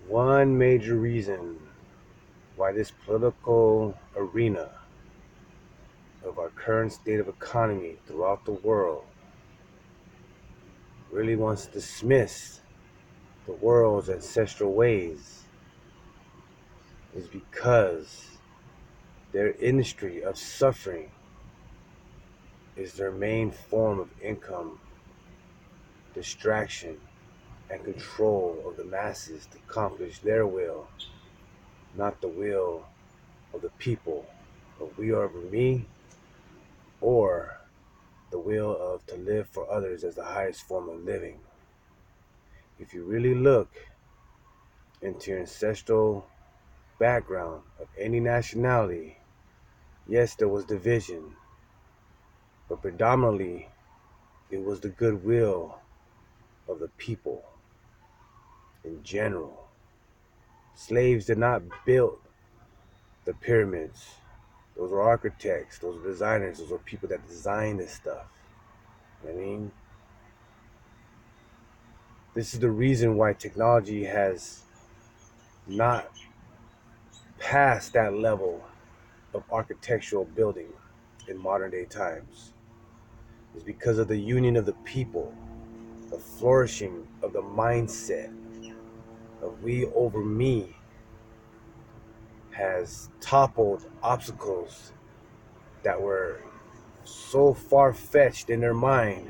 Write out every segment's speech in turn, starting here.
One major reason why this political arena of our current state of economy throughout the world really wants to dismiss the world's ancestral ways is because their industry of suffering is their main form of income, distraction, and control of the masses to accomplish their will, not the will of the people of we over me, or the will of to live for others as the highest form of living. If you really look into your ancestral background of any nationality, yes, there was division, but predominantly it was the goodwill of the people in general. Slaves did not build the pyramids. Those were architects, those were designers, those were people that designed this stuff. You know what I mean? This is the reason why technology has not passed that level of architectural building in modern day times. It's because of the union of the people, the flourishing of the mindset of we over me has toppled obstacles that were so far fetched in their mind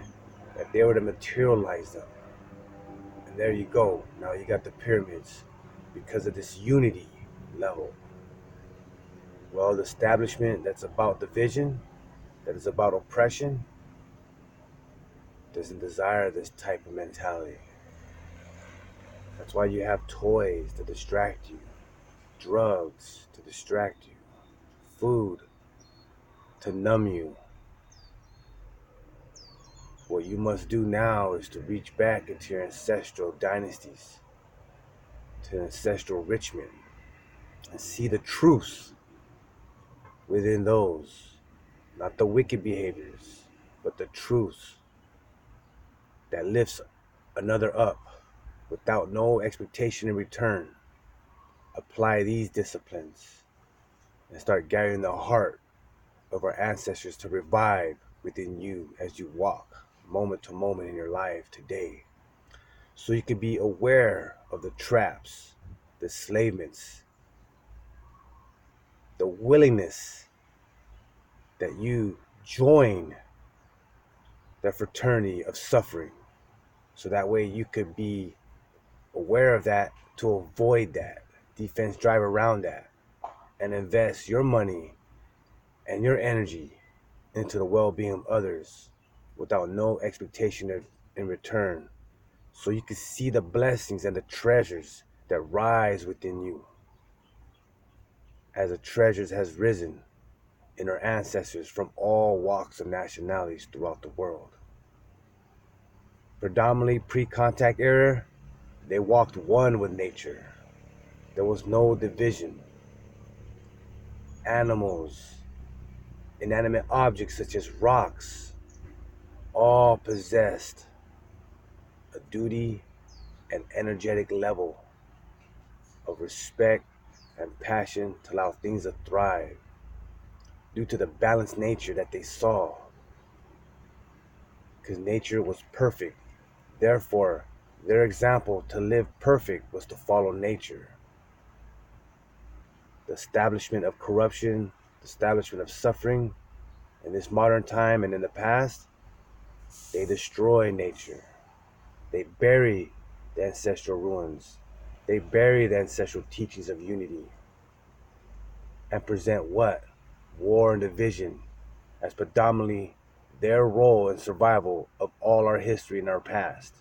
that they were to materialize them. And there you go. Now you got the pyramids because of this unity level. Well, the establishment that's about division, that is about oppression, doesn't desire this type of mentality. That's why you have toys to distract you, drugs to distract you, food to numb you. What you must do now is to reach back into your ancestral dynasties, to ancestral Richmond, and see the truths within those, not the wicked behaviors, but the truth that lifts another up without no expectation in return. Apply these disciplines and start gathering the heart of our ancestors to revive within you as you walk moment to moment in your life today. So you can be aware of the traps, the enslavements, the willingness that you join the fraternity of suffering. So that way you could be aware of that to avoid that. Defense drive around that and invest your money and your energy into the well-being of others without no expectation in return, so you can see the blessings and the treasures that rise within you as the treasures has risen in our ancestors from all walks of nationalities throughout the world. Predominantly pre-contact era, they walked one with nature. There was no division. Animals, inanimate objects such as rocks, all possessed a duty and energetic level of respect and passion to allow things to thrive due to the balanced nature that they saw. Because nature was perfect. Therefore, their example to live perfect was to follow nature. The establishment of corruption, the establishment of suffering in this modern time and in the past, they destroy nature. They bury the ancestral ruins. They bury the ancestral teachings of unity and present what? War and division as predominantly their role in survival of all our history and our past.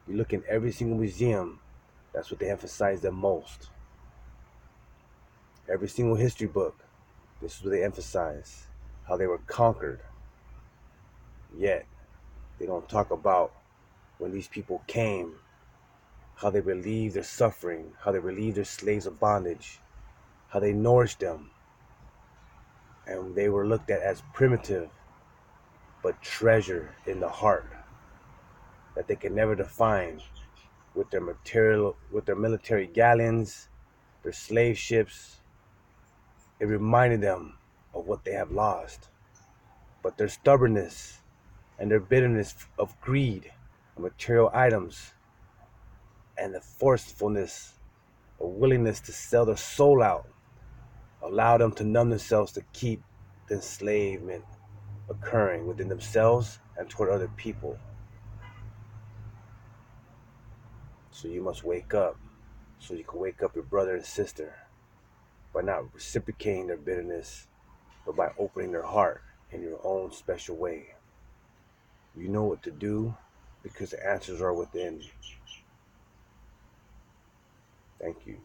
You look in every single museum, that's what they emphasize the most. Every single history book, this is what they emphasize, how they were conquered. Yet, they don't talk about when these people came, how they relieved their suffering, how they relieved their slaves of bondage, how they nourished them, and they were looked at as primitive, but treasure in the heart that they can never define with their military galleons, their slave ships. It reminded them of what they have lost. But their stubbornness and their bitterness of greed of material items and the forcefulness or willingness to sell their soul out allowed them to numb themselves to keep the enslavement occurring within themselves and toward other people. So you must wake up so you can wake up your brother and sister by not reciprocating their bitterness, but by opening their heart in your own special way. You know what to do because the answers are within. Thank you.